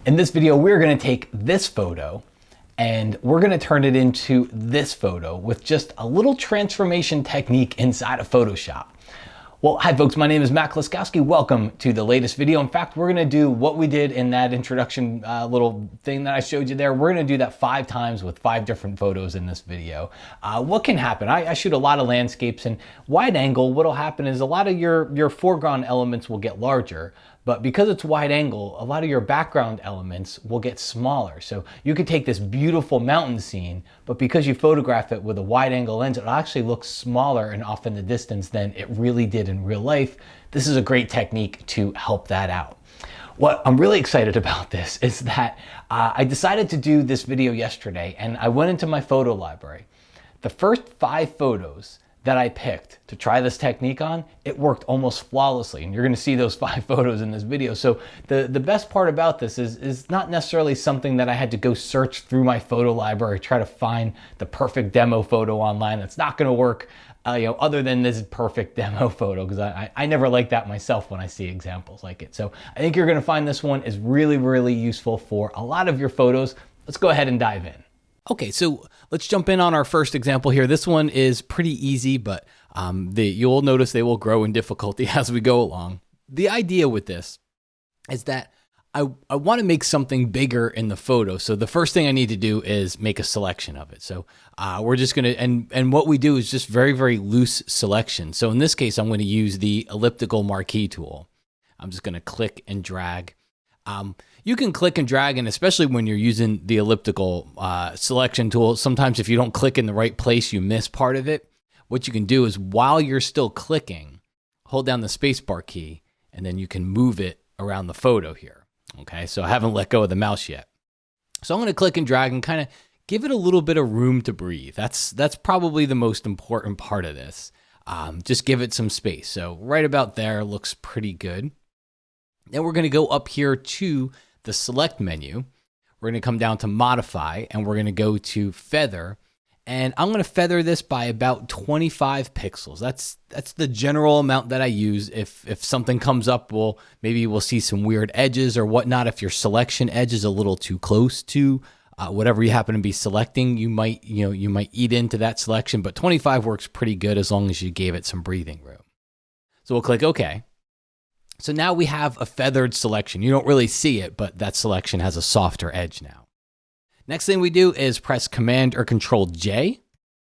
In this video, we're gonna take this photo and we're gonna turn it into this photo with just a little transformation technique inside of Photoshop. Well, hi folks, my name is Matt Kloskowski. Welcome to the latest video. In fact, we're gonna do what we did in that introduction little thing that I showed you there. We're gonna do that 5 times with 5 different photos in this video. What can happen? I shoot a lot of landscapes, and wide angle, what'll happen is a lot of your foreground elements will get larger, but because it's wide angle, a lot of your background elements will get smaller. So you could take this beautiful mountain scene, but because you photograph it with a wide angle lens, it'll actually look smaller and off in the distance than it really did in real life. This is a great technique to help that out. What I'm really excited about this is that I decided to do this video yesterday, and I went into my photo library. The first 5 photos that I picked to try this technique on, it worked almost flawlessly, and you're gonna see those 5 photos in this video. So the best part about this is not necessarily something that I had to go search through my photo library, try to find the perfect demo photo online. That's not gonna work other than this perfect demo photo, because I never like that myself when I see examples like it. So I think you're gonna find this one is really, really useful for a lot of your photos. Let's go ahead and dive in. Okay, so let's jump in on our first example here. This one is pretty easy, but you'll notice they will grow in difficulty as we go along. The idea with this is that I want to make something bigger in the photo. So the first thing I need to do is make a selection of it. So we're just going to, and what we do is just very, very loose selection. So in this case, I'm going to use the elliptical marquee tool. I'm just going to click and drag. You can click and drag, and especially when you're using the elliptical selection tool, sometimes if you don't click in the right place, you miss part of it. What you can do is while you're still clicking, hold down the spacebar key, and then you can move it around the photo here. Okay, so I haven't let go of the mouse yet. So I'm going to click and drag and kind of give it a little bit of room to breathe. That's probably the most important part of this. Just give it some space. So right about there looks pretty good. Then we're going to go up here to the select menu. We're going to come down to modify, and we're going to go to feather. And I'm going to feather this by about 25 pixels. That's the general amount that I use. If something comes up, maybe we'll see some weird edges or whatnot. If your selection edge is a little too close to whatever you happen to be selecting, you might eat into that selection. But 25 works pretty good as long as you gave it some breathing room. So we'll click OK. So now we have a feathered selection. You don't really see it, but that selection has a softer edge now. Next thing we do is press Command or Control J.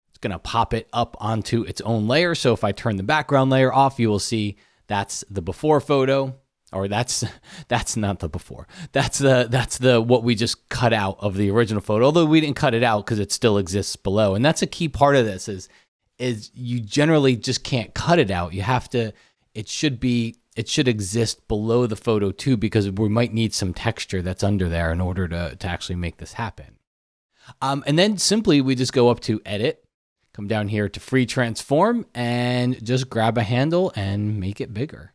It's going to pop it up onto its own layer. So if I turn the background layer off, you will see that's the before photo, or that's not the before. That's the what we just cut out of the original photo. Although we didn't cut it out because it still exists below. And that's a key part of this is you generally just can't cut it out. You have to. It should exist below the photo too, because we might need some texture that's under there in order to actually make this happen. And then simply we just go up to Edit, come down here to Free Transform, and just grab a handle and make it bigger,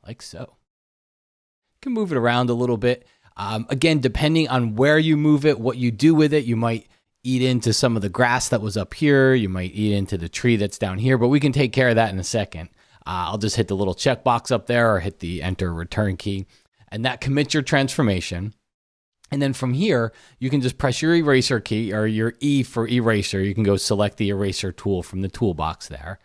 like so. You can move it around a little bit. Again, depending on where you move it, what you do with it, you might eat into some of the grass that was up here. You might eat into the tree that's down here, but we can take care of that in a second. I'll just hit the little checkbox up there or hit the enter return key, and that commits your transformation. And then from here, you can just press your eraser key, or your E for eraser. You can go select the eraser tool from the toolbox there.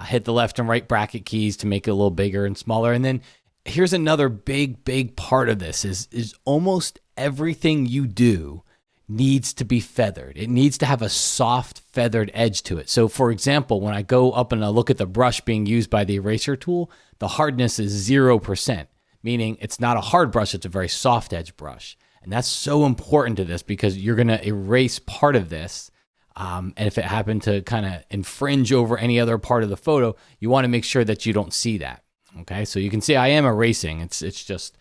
Hit the left and right bracket keys to make it a little bigger and smaller. And then here's another big part of this is almost everything you do needs to be feathered. It needs to have a soft feathered edge to it. So for example, when I go up and I look at the brush being used by the eraser tool, the hardness is 0%, meaning it's not a hard brush, it's a very soft edge brush. And that's so important to this because you're going to erase part of this. And if it happened to kind of infringe over any other part of the photo, you want to make sure that you don't see that. Okay, so you can see I am erasing. It's just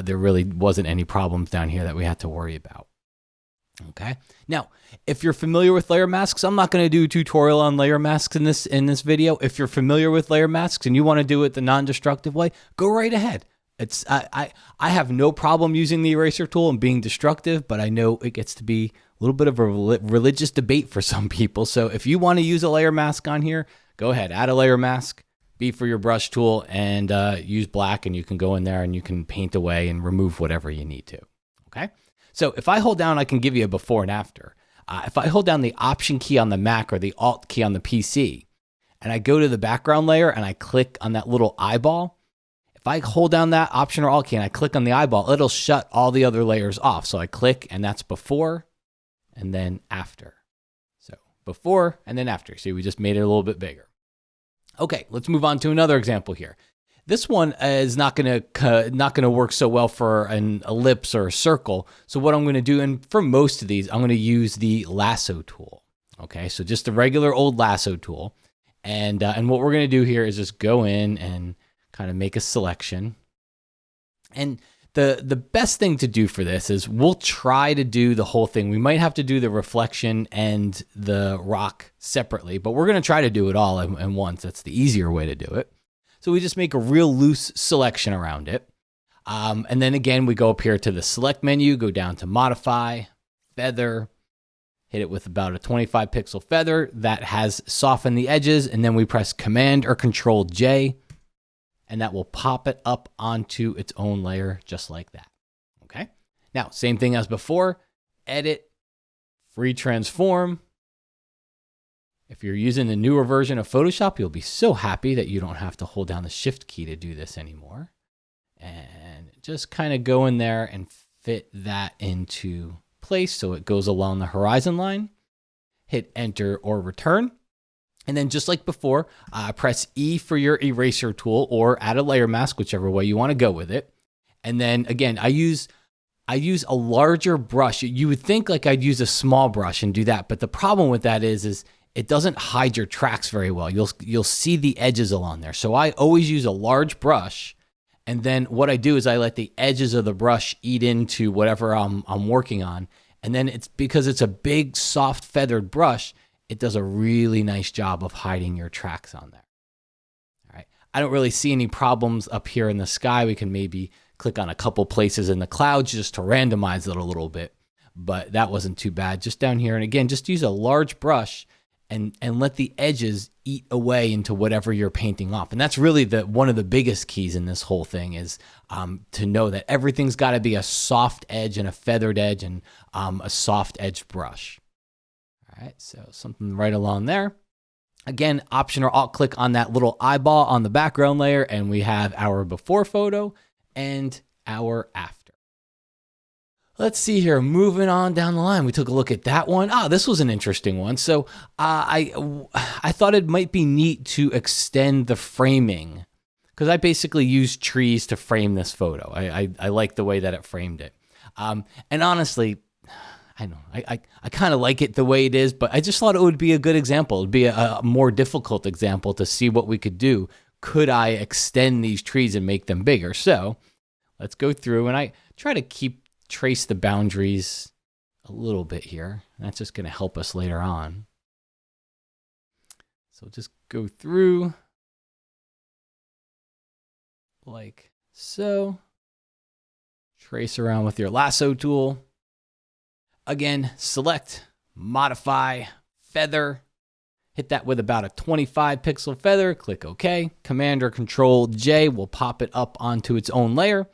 there really wasn't any problems down here that we had to worry about. Okay. Now, if you're familiar with layer masks, I'm not going to do a tutorial on layer masks in this video. If you're familiar with layer masks and you want to do it the non-destructive way, go right ahead. I have no problem using the eraser tool and being destructive, but I know it gets to be a little bit of a religious debate for some people. So if you want to use a layer mask on here, go ahead, add a layer mask, B for your brush tool, and use black, and you can go in there and you can paint away and remove whatever you need to. okay? So if I hold down, I can give you a before and after. If I hold down the Option key on the Mac or the Alt key on the PC, and I go to the background layer and I click on that little eyeball, if I hold down that Option or Alt key and I click on the eyeball, it'll shut all the other layers off. So I click and that's before and then after. So before and then after. See, we just made it a little bit bigger. Okay, let's move on to another example here. This one is not gonna work so well for an ellipse or a circle. So what I'm gonna do, and for most of these, I'm gonna use the lasso tool. Okay, so just a regular old lasso tool. And what we're gonna do here is just go in and kind of make a selection. And the best thing to do for this is we'll try to do the whole thing. We might have to do the reflection and the rock separately, but we're gonna try to do it all in once. That's the easier way to do it. So we just make a real loose selection around it. And then again, we go up here to the select menu, go down to modify, feather, hit it with about a 25 pixel feather that has softened the edges. And then we press Command or Control J, and that will pop it up onto its own layer just like that. Okay. Now, same thing as before, edit, free transform. If you're using the newer version of Photoshop, you'll be so happy that you don't have to hold down the Shift key to do this anymore. And just kind of go in there and fit that into place so it goes along the horizon line. Hit Enter or Return. And then just like before, press E for your eraser tool or add a layer mask, whichever way you want to go with it. And then again, I use a larger brush. You would think like I'd use a small brush and do that, but the problem with that is it doesn't hide your tracks very well. You'll see the edges along there. So I always use a large brush, and then what I do is I let the edges of the brush eat into whatever I'm working on. And then it's because it's a big, soft, feathered brush, it does a really nice job of hiding your tracks on there. All right. I don't really see any problems up here in the sky. We can maybe click on a couple places in the clouds just to randomize it a little bit, but that wasn't too bad. Just down here, and again, just use a large brush and let the edges eat away into whatever you're painting off. And that's really one of the biggest keys in this whole thing is to know that everything's got to be a soft edge and a feathered edge and a soft edged brush. All right, so something right along there. Again, Option or Alt click on that little eyeball on the background layer, and we have our before photo and our after. Let's see here, moving on down the line. We took a look at that one. This was an interesting one. So I thought it might be neat to extend the framing because I basically used trees to frame this photo. I like the way that it framed it. And honestly, I kind of like it the way it is, but I just thought it would be a good example. It'd be a more difficult example to see what we could do. Could I extend these trees and make them bigger? So let's go through, and I try to trace the boundaries a little bit here. That's just going to help us later on. So just go through like so. Trace around with your lasso tool. Again, select, modify, feather. Hit that with about a 25 pixel feather. Click OK. Command or Control J will pop it up onto its own layer.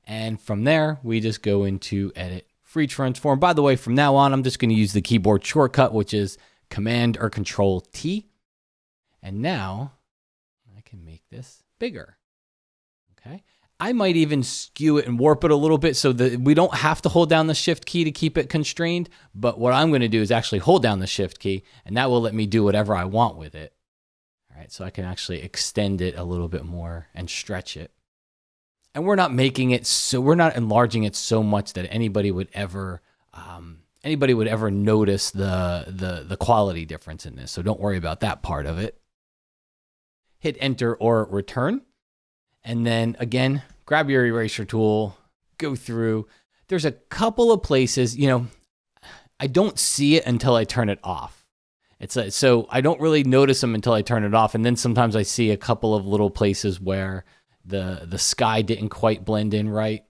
And from there, we just go into Edit, Free Transform. By the way, from now on, I'm just going to use the keyboard shortcut, which is Command or Control T. And now I can make this bigger. Okay. I might even skew it and warp it a little bit so that we don't have to hold down the Shift key to keep it constrained. But what I'm going to do is actually hold down the Shift key, and that will let me do whatever I want with it. All right. So I can actually extend it a little bit more and stretch it. And we're not making it so, we're not enlarging it so much that anybody would ever notice the quality difference in this. So don't worry about that part of it. Hit Enter or Return. And then again, grab your eraser tool, go through. There's a couple of places, I don't see it until I turn it off. So I don't really notice them until I turn it off. And then sometimes I see a couple of little places where the sky didn't quite blend in right.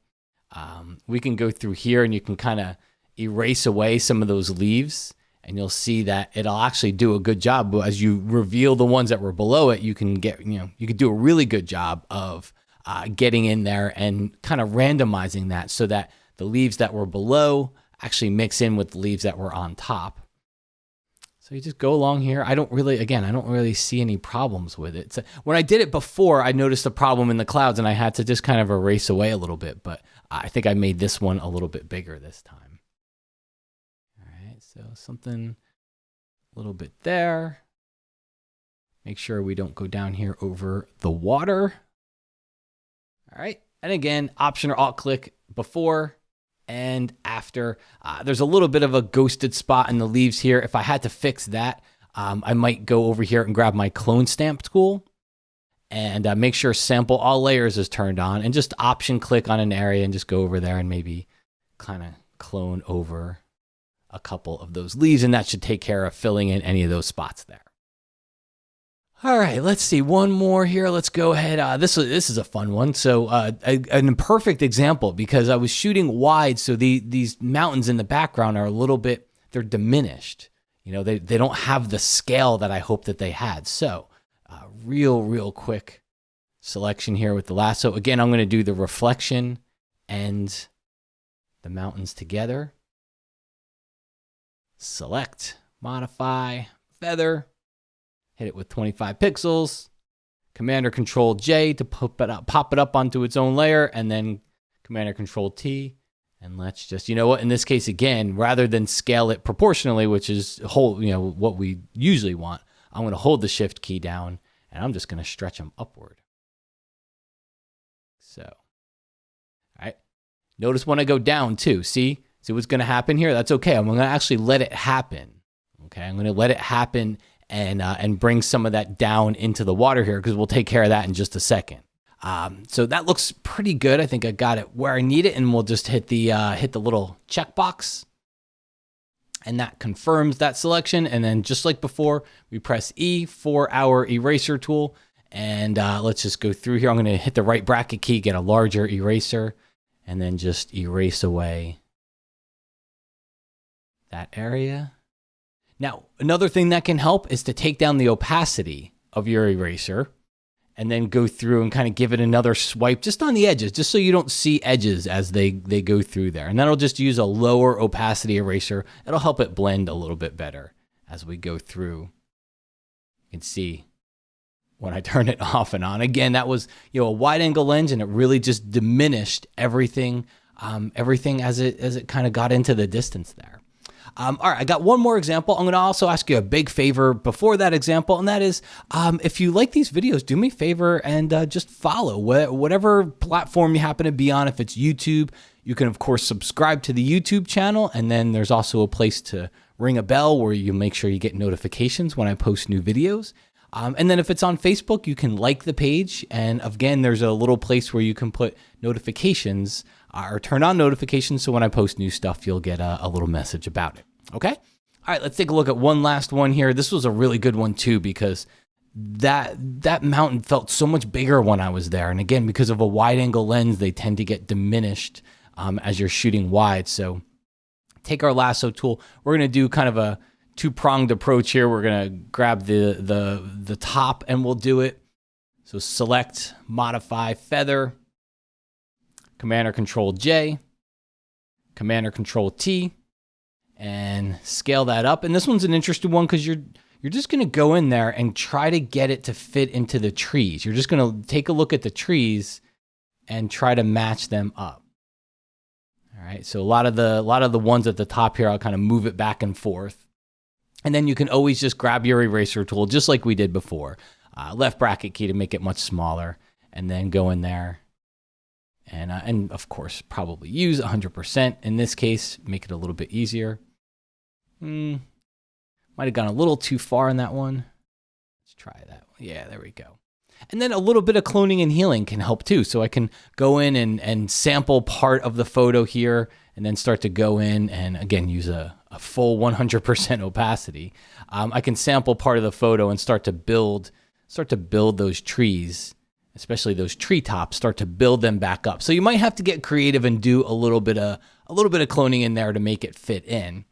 We can go through here and you can kind of erase away some of those leaves, and you'll see that it'll actually do a good job. But as you reveal the ones that were below it, you can do a really good job of getting in there and kind of randomizing that so that the leaves that were below actually mix in with the leaves that were on top. So you just go along here. I don't really see any problems with it. So when I did it before, I noticed a problem in the clouds and I had to just kind of erase away a little bit, but I think I made this one a little bit bigger this time. All right, so something a little bit there. Make sure we don't go down here over the water. All right, and again, Option or Alt click before and after. There's a little bit of a ghosted spot in the leaves here. If I had to fix that, I might go over here and grab my clone stamp tool and make sure sample all layers is turned on, and just Option click on an area and just go over there and maybe kind of clone over a couple of those leaves, and that should take care of filling in any of those spots there. All right, let's see one more here. Let's go ahead. This is a fun one. So an imperfect example, because I was shooting wide, so these mountains in the background are a little bit, they're diminished. You know, they don't have the scale that I hope that they had. So real quick selection here with the lasso. Again, I'm going to do the reflection and the mountains together. Select, modify, feather. Hit it with 25 pixels, Command or Control J to pop it up onto its own layer, and then Command or Control T. And let's just, you know what, in this case, again, rather than scale it proportionally, which is what we usually want, I'm going to hold the Shift key down and I'm just going to stretch them upward. So, all right. Notice when I go down too, see what's going to happen here? That's okay. I'm going to actually let it happen. Okay. I'm going to let it happen and bring some of that down into the water here, because we'll take care of that in just a second. So that looks pretty good. I think I got it where I need it, and we'll just hit the little checkbox, and that confirms that selection. And then just like before, we press E for our eraser tool, and let's just go through here. I'm going to hit the right bracket key, get a larger eraser, and then just erase away that area. Now, another thing that can help is to take down the opacity of your eraser and then go through and kind of give it another swipe just on the edges, just so you don't see edges as they go through there. And then I'll just use a lower opacity eraser. It'll help it blend a little bit better as we go through. You can see when I turn it off and on. Again, that was a wide angle lens, and it really just diminished everything as it kind of got into the distance there. All right, I got one more example. I'm going to also ask you a big favor before that example, and that is if you like these videos, do me a favor and just follow whatever platform you happen to be on. If it's YouTube, you can, of course, subscribe to the YouTube channel, and then there's also a place to ring a bell where you make sure you get notifications when I post new videos. And then if it's on Facebook, you can like the page, and again, there's a little place where you can put notifications or turn on notifications, so when I post new stuff, you'll get a little message about it. Okay? All right, let's take a look at one last one here. This was a really good one too, because that mountain felt so much bigger when I was there. And again, because of a wide angle lens, they tend to get diminished as you're shooting wide. So take our lasso tool. We're going to do kind of a two-pronged approach here. We're going to grab the top, and we'll do it. So select, modify, feather, Command or Control J, Command or Control T, and scale that up. And this one's an interesting one because you're just going to go in there and try to get it to fit into the trees. You're just going to take a look at the trees and try to match them up. All right. So a lot of the ones at the top here, I'll kind of move it back and forth. And then you can always just grab your eraser tool, just like we did before. Left bracket key to make it much smaller, and then go in there. And of course, probably use 100%. In this case, make it a little bit easier. Might have gone a little too far in that one. Let's try that one. Yeah, there we go. And then a little bit of cloning and healing can help too. So I can go in and sample part of the photo here, and then start to go in and, again, use a full 100% opacity. I can sample part of the photo and start to build those trees, especially those treetops, start to build them back up. So you might have to get creative and do a little bit of cloning in there to make it fit in.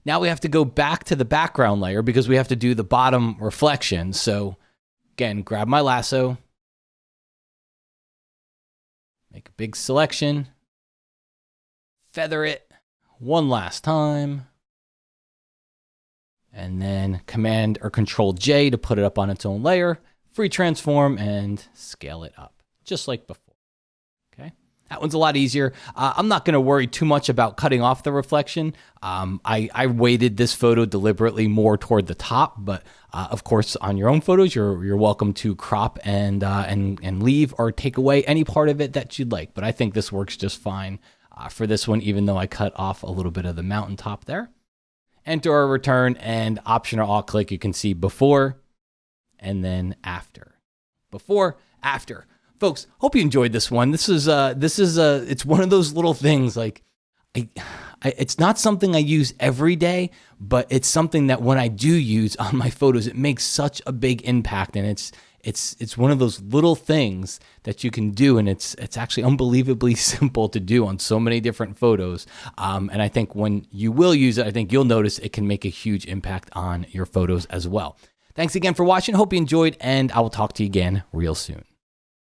Now we have to go back to the background layer because we have to do the bottom reflection. So again, grab my lasso, make a big selection, feather it one last time. And then Command or Control J to put it up on its own layer, free transform and scale it up, just like before. Okay, that one's a lot easier. I'm not gonna worry too much about cutting off the reflection. I weighted this photo deliberately more toward the top, but of course on your own photos, you're welcome to crop and leave or take away any part of it that you'd like. But I think this works just fine for this one, even though I cut off a little bit of the mountaintop there. Enter or return, and Option or Alt click, you can see before and then after. Before, after. Folks, hope you enjoyed this one. It's one of those little things, like it's not something I use every day, but it's something that when I do use on my photos, it makes such a big impact. And it's one of those little things that you can do, and it's actually unbelievably simple to do on so many different photos. And I think when you will use it, I think you'll notice it can make a huge impact on your photos as well. Thanks again for watching. Hope you enjoyed, and I will talk to you again real soon.